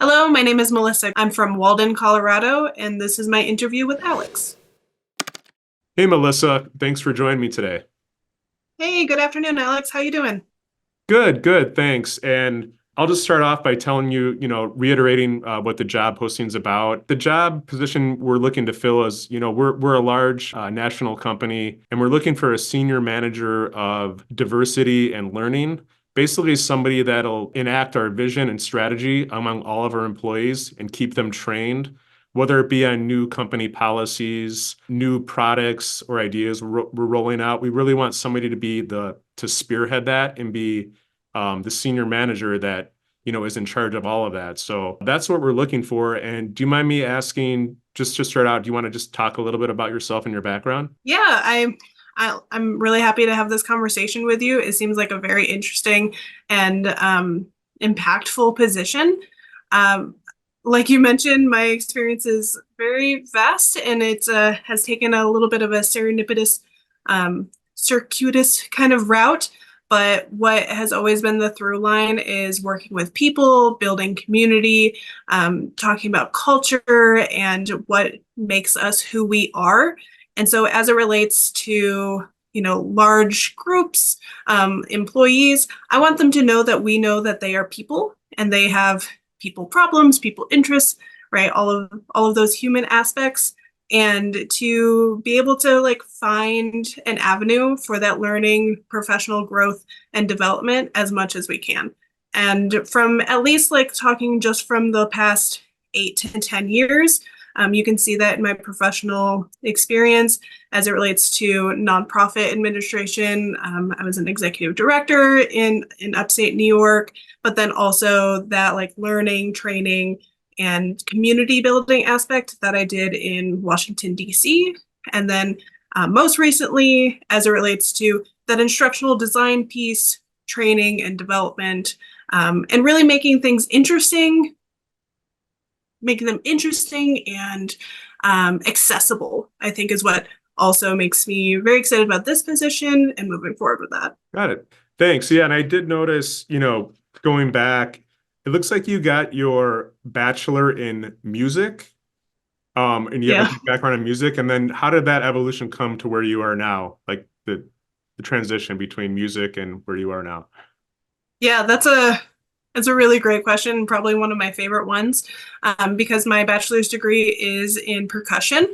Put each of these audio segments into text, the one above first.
Hello, my name is Melissa. I'm from Walden, Colorado, and this is my interview with Alex. Hey, Melissa. Thanks for joining me today. Hey, good afternoon, Alex. How you doing? Good, good. Thanks. And I'll just start off by telling you, reiterating what the job posting's about. The job position we're looking to fill is, we're a large national company, and we're looking for a senior manager of diversity and learning. Basically, somebody that'll enact our vision and strategy among all of our employees and keep them trained, whether it be on new company policies, new products or ideas we're rolling out. We really want somebody to be to spearhead that and be the senior manager that is in charge of all of that. So that's what we're looking for. And do you mind me asking, just to start out, do you want to just talk a little bit about yourself and your background? Yeah, I'm really happy to have this conversation with you. It seems like a very interesting and impactful position. Um, like you mentioned, my experience is very vast, and it has taken a little bit of a serendipitous, circuitous kind of route. But what has always been the through line is working with people, building community, talking about culture and what makes us who we are. And so, as it relates to large groups, employees, I want them to know that we know that they are people and they have people problems, people interests, right? All of those human aspects, and to be able to like find an avenue for that learning, professional growth, and development as much as we can. And from at least like talking just from the past 8 to 10 years, you can see that in my professional experience as it relates to nonprofit administration. I was an executive director in upstate New York, but then also that like learning, training, and community building aspect that I did in Washington, D.C. And then most recently, as it relates to that instructional design piece, training and development, and really making them interesting and accessible, I think is what also makes me very excited about this position and moving forward with that. Got it. Thanks. Yeah, and I did notice, going back, it looks like you got your bachelor in music, and you have a Yeah. good background in music. And then how did that evolution come to where you are now? Like the transition between music and where you are now? Yeah, that's a really great question, probably one of my favorite ones, because my bachelor's degree is in percussion.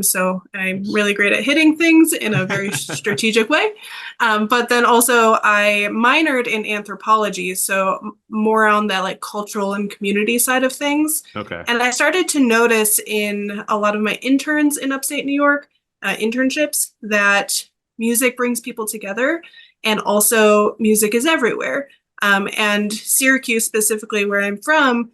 So I'm really great at hitting things in a very strategic way. But then also I minored in anthropology, so more on that like cultural and community side of things. Okay. And I started to notice in a lot of my interns in upstate New York, internships, that music brings people together, and also music is everywhere. And Syracuse, specifically where I'm from,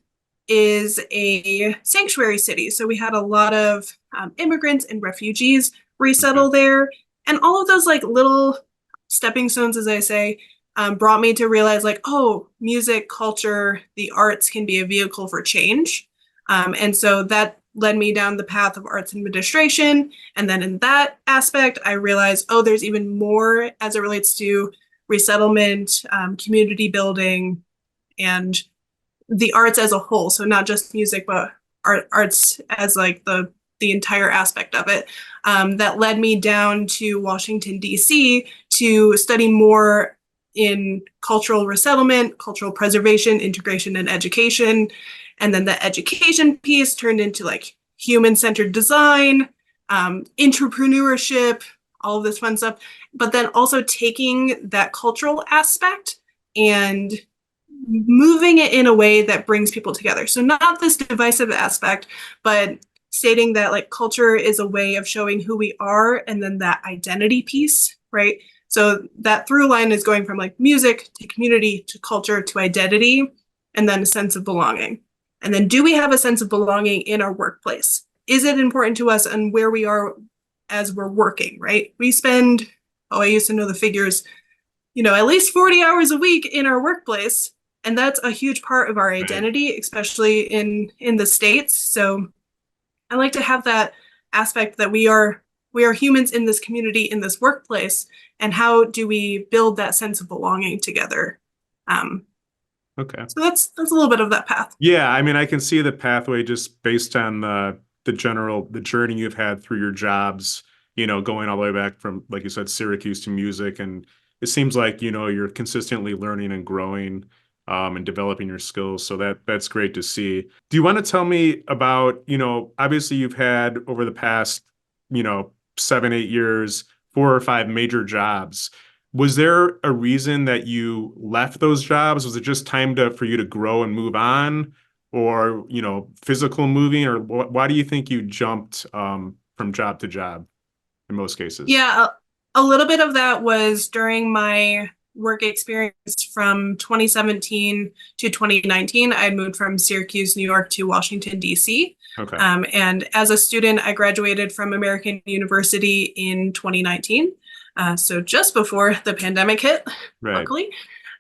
is a sanctuary city. So we had a lot of immigrants and refugees Okay. resettle there. And all of those like little stepping stones, as I say, brought me to realize like, oh, music, culture, the arts can be a vehicle for change. And so that led me down the path of arts administration. And then in that aspect, I realized, oh, there's even more as it relates to resettlement, community building, and the arts as a whole. So not just music, but arts as like the entire aspect of it. That led me down to Washington, D.C. to study more in cultural resettlement, cultural preservation, integration, and education. And then the education piece turned into like human centered design, entrepreneurship, all of this fun stuff. But then also taking that cultural aspect and moving it in a way that brings people together. So not this divisive aspect, but stating that like culture is a way of showing who we are, and then that identity piece, right? So that through line is going from like music to community to culture to identity, and then a sense of belonging. And then do we have a sense of belonging in our workplace? Is it important to us and where we are as we're working, right? We spend, oh, I used to know the figures, at least 40 hours a week in our workplace. And that's a huge part of our Right. identity, especially in the States. So I like to have that aspect that we are humans in this community, in this workplace, and how do we build that sense of belonging together? Um, Okay. So that's a little bit of that path. Yeah, I mean, I can see the pathway just based on the journey you've had through your jobs, going all the way back from, like you said, Syracuse to music. And it seems like, you're consistently learning and growing and developing your skills. So that's great to see. Do you want to tell me about, obviously you've had over the past, 7, 8 years, 4 or 5 major jobs. Was there a reason that you left those jobs? Was it just time for you to grow and move on, or physical moving, or why do you think you jumped from job to job in most cases? Yeah, a little bit of that was during my work experience from 2017 to 2019. I moved from Syracuse, New York to Washington, D.C. Okay. And as a student, I graduated from American University in 2019. So just before the pandemic hit, Right. luckily.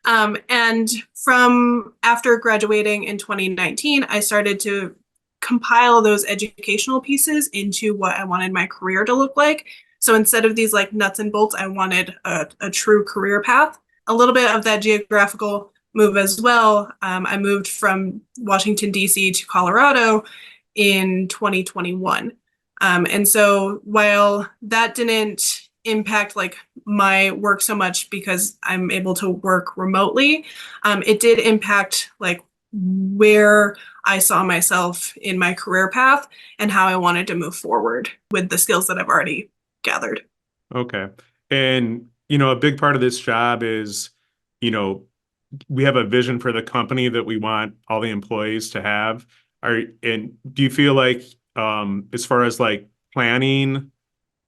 And from after graduating in 2019, I started to compile those educational pieces into what I wanted my career to look like. So instead of these like nuts and bolts, I wanted a true career path. A little bit of that geographical move as well. I moved from Washington, D.C. to Colorado in 2021. And so while that didn't impact like my work so much because I'm able to work remotely, it did impact like where I saw myself in my career path and how I wanted to move forward with the skills that I've already gathered. Okay. And a big part of this job is, you know, we have a vision for the company that we want all the employees to have. And do you feel like, as far as like planning,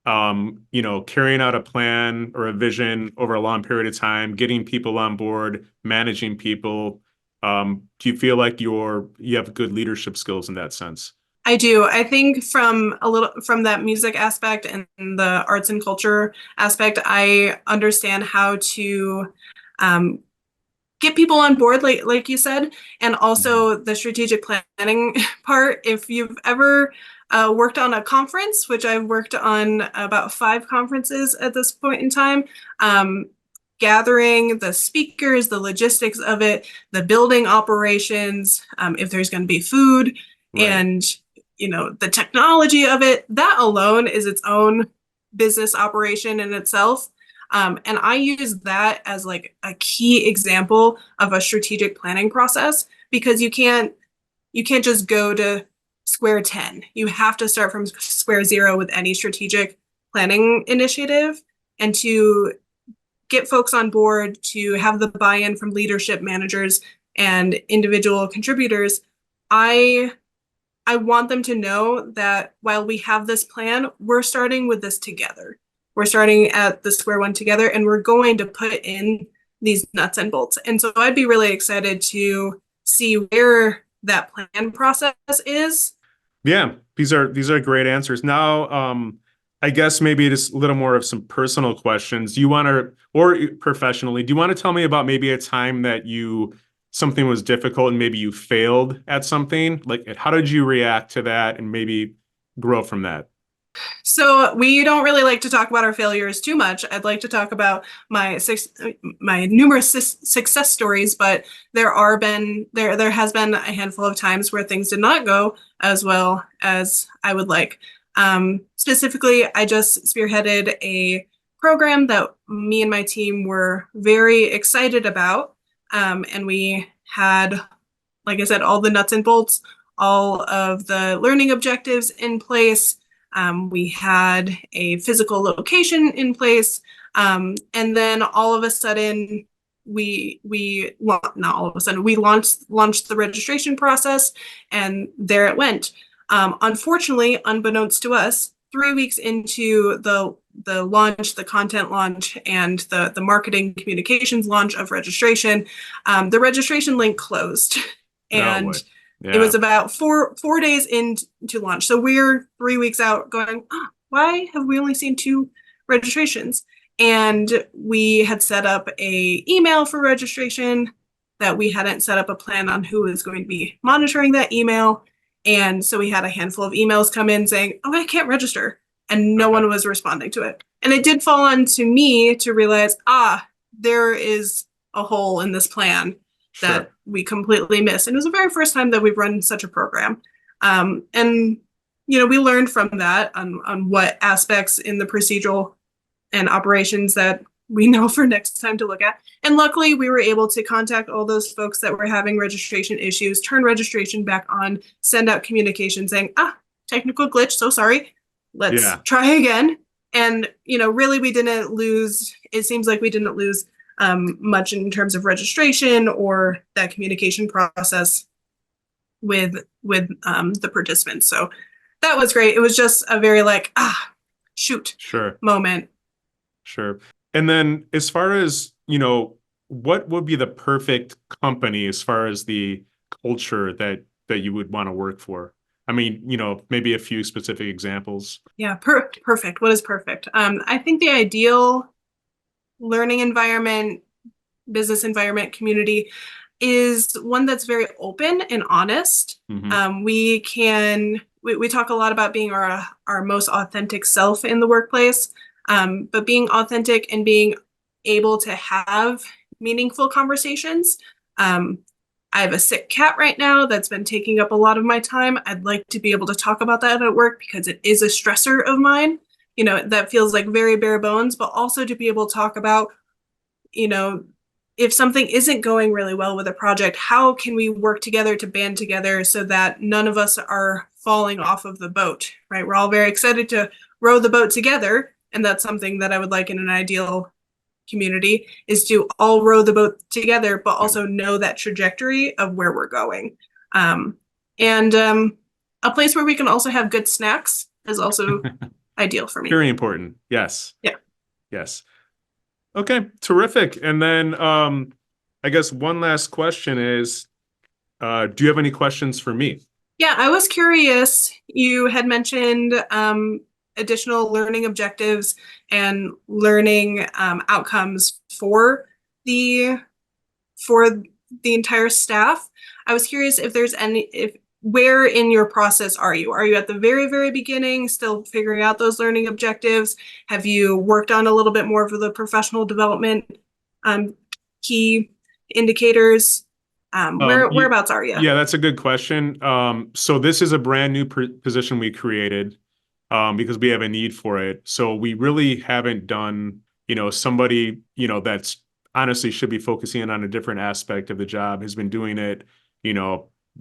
carrying out a plan or a vision over a long period of time, getting people on board, managing people, do you feel like you have good leadership skills in that sense? I do. I think from that music aspect and the arts and culture aspect, I understand how to um, get people on board, like you said, and Mhm. also the strategic planning part. If you've ever worked on a conference, which I've worked on about 5 conferences at this point in time, um, gathering the speakers, the logistics of it, the building operations, if there's going to be food, Right. and the technology of it, that alone is its own business operation in itself. And I use that as like a key example of a strategic planning process because you can't just go to square 10. You have to start from square zero with any strategic planning initiative. And to get folks on board, to have the buy-in from leadership managers and individual contributors, I I want them to know that while we have this plan, we're starting with this together. We're starting at the square one together and we're going to put in these nuts and bolts. And so I'd be really excited to see where that plan process is. Yeah, these are great answers. Now, I guess maybe just a little more of some personal questions. Do you want to, or professionally, do you want to tell me about maybe a time that something was difficult and maybe you failed at something? Like, how did you react to that and maybe grow from that? So we don't really like to talk about our failures too much. I'd like to talk about my numerous success stories, but there has been a handful of times where things did not go as well as I would like. Specifically, I just spearheaded a program that me and my team were very excited about, and we had, like I said, all the nuts and bolts, all of the learning objectives in place. We had a physical location in place, and then all of a sudden, not all of a sudden we launched the registration process, and there it went. Unfortunately, unbeknownst to us, 3 weeks into the launch, the content launch, and the marketing communications launch of registration, the registration link closed, Oh and boy. it was Yeah. about four days into launch. So we're 3 weeks out going, oh, why have we only seen 2 registrations? And we had set up a email for registration that we hadn't set up a plan on who was going to be monitoring that email. And so we had a handful of emails come in saying, oh, I can't register. And no Okay. one was responding to it. And it did fall on to me to realize, there is a hole in this plan Sure. that we completely missed. And it was the very first time that we've run such a program. And we learned from that on what aspects in the procedural and operations that we know for next time to look at. And luckily, we were able to contact all those folks that were having registration issues, turn registration back on, send out communication saying, technical glitch, so sorry. Let's Yeah. try again. And, really, we didn't lose, it seems like we didn't lose much in terms of registration or that communication process with the participants. So that was great. It was just a very like, shoot Sure. moment. Sure. And then as far as, what would be the perfect company as far as the culture that you would want to work for? I mean, maybe a few specific examples. Yeah, perfect. What is perfect? I think the ideal learning environment, business environment, community is one that's very open and honest. Hmm. We talk a lot about being our most authentic self in the workplace, but being authentic and being able to have meaningful conversations. I have a sick cat right now that's been taking up a lot of my time. I'd like to be able to talk about that at work because it is a stressor of mine. That feels like very bare bones, but also to be able to talk about, you know, if something isn't going really well with a project, how can we work together to band together so that none of us are falling off of the boat, right? We're all very excited to row the boat together. And that's something that I would like in an ideal community is to all row the boat together, but Yeah. also know that trajectory of where we're going. And a place where we can also have good snacks is also ideal for me. Very important. Yes. Yeah. Yes. Okay, terrific. And then I guess one last question is, do you have any questions for me? Yeah, I was curious. You had mentioned additional learning objectives and learning outcomes the for the entire staff. I was curious if there's if where in your process are you? Are you at the very, very beginning, still figuring out those learning objectives? Have you worked on a little bit more for the professional development key indicators? Whereabouts are you? Yeah, that's a good question. So this is a brand new position we created because we have a need for it. So we really haven't done, somebody, that's honestly should be focusing on a different aspect of the job has been doing it,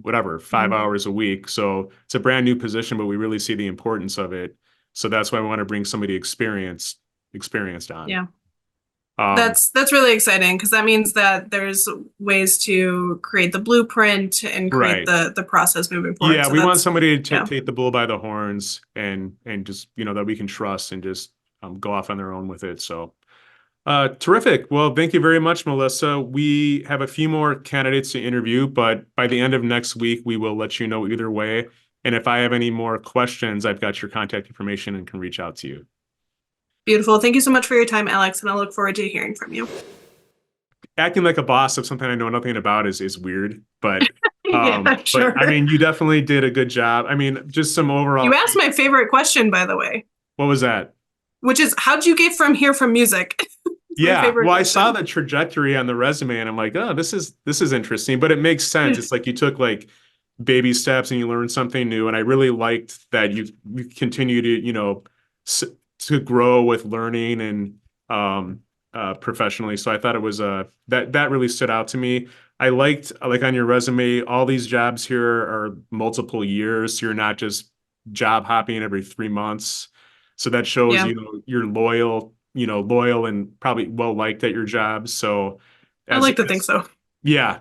whatever, 5 hours a week. So it's a brand new position, but we really see the importance of it. So that's why we want to bring somebody experienced on. Yeah. Um, That's really exciting because that means that there's ways to create the blueprint and create right. the process moving forward. Yeah, So we want that's somebody to yeah, take the bull by the horns and just, that we can trust and just go off on their own with it. So terrific. Well, thank you very much, Melissa. We have a few more candidates to interview, but by the end of next week, we will let you know either way. And if I have any more questions, I've got your contact information and can reach out to you. beautiful. Thank you so much for your time, Alex, and I look forward to hearing from you. Acting like a boss of something I know nothing about is weird, but Yeah, sure. I mean, you definitely did a good job. I mean, just some overall. You asked my favorite question, by the way, What was that? which is how'd you get from here from music? It's my Yeah, favorite well, I question. saw the trajectory on the resume and I'm like, oh, this is interesting, but it makes sense. It's like you took like baby steps and you learned something new, and I really liked that you continue to to grow with learning and professionally. So I thought it was that really stood out to me. I liked like on your resume, all these jobs here are multiple years. So you're not just job hopping every 3 months. So that shows Yeah, you're loyal and probably well liked at your job. So I as, like to think as so. yeah.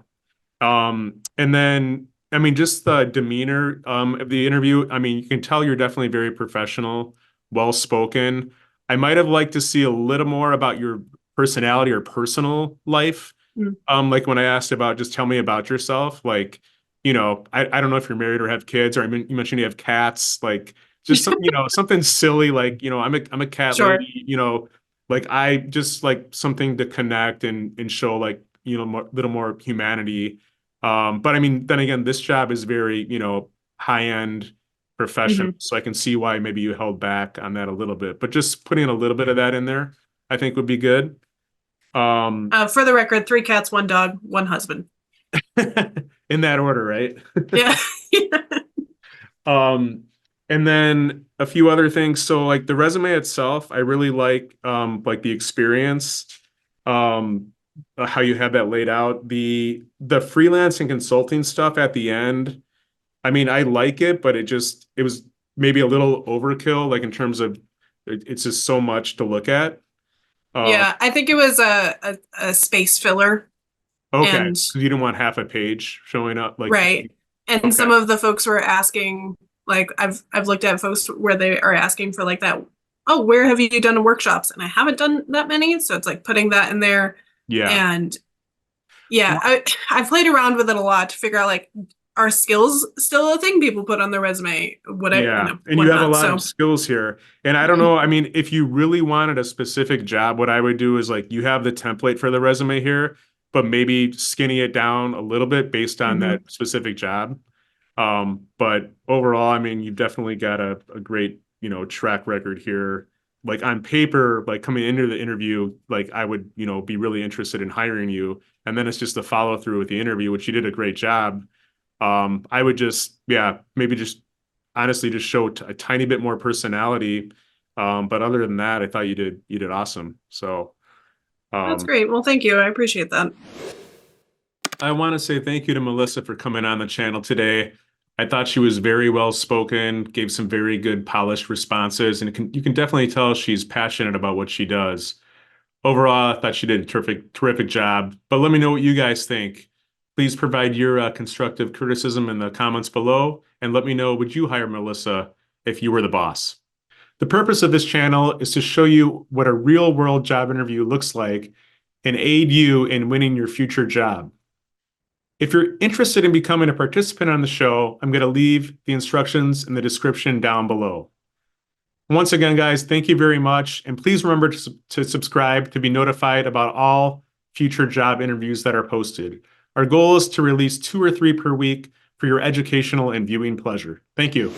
And then I mean just the demeanor of the interview. I mean, you can tell you're definitely very professional, well spoken. I might have liked to see a little more about your personality or personal life. Mm. Like when I asked about just tell me about yourself, like, I don't know if you're married or have kids, or you mentioned you have cats, like just some, something silly, like, I'm a cat Sure. lady, like I just like something to connect and show like, little more humanity. But I mean, then again, this job is very, high end professional. Hmm. So I can see why maybe you held back on that a little bit, but just putting a little bit of that in there, I think would be good. Um, For the record, 3 cats, 1 dog, 1 husband. In that order, right? Yeah. Um, and then a few other things. So like the resume itself, I really like the experience, um, how you have that laid out. The freelance and consulting stuff at the end. I mean, I like it, but it was maybe a little overkill, like in terms of it's just so much to look at. Um, Yeah, I think it was a space filler. okay, And because you didn't want half a page showing up, like, right. And okay, some of the folks were asking, like I've looked at folks where they are asking for like that, oh, where have you done workshops? And I haven't done that many. So it's like putting that in there. yeah. And yeah, Well, I played around with it a lot to figure out like, are skills still a thing people put on their resume? yeah, and you have a Whatnot. lot of So skills here. And I don't mhm, know, I mean, if you really wanted a specific job, what I would do is like you have the template for the resume here, but maybe skinny it down a little bit based on that mhm. specific job. But overall, I mean, you've definitely got a great, track record here. Like on paper, like coming into the interview, like I would, be really interested in hiring you. And then it's just the follow through with the interview, which you did a great job. I would just, yeah, maybe just honestly just show a tiny bit more personality. But other than that, I thought you did awesome. So, That's um, great. Well, thank you. I appreciate that. I want to say thank you to Melissa for coming on the channel today. I thought she was very well spoken, gave some very good polished responses, and you can definitely tell she's passionate about what she does. Overall, I thought she did a terrific job. But let me know what you guys think. Please provide your constructive criticism in the comments below, and let me know, would you hire Melissa if you were the boss? The purpose of this channel is to show you what a real world job interview looks like and aid you in winning your future job. If you're interested in becoming a participant on the show, I'm going to leave the instructions in the description down below. Once again, guys, thank you very much. And please remember to subscribe to be notified about all future job interviews that are posted. Our goal is to release 2 or 3 per week for your educational and viewing pleasure. Thank you.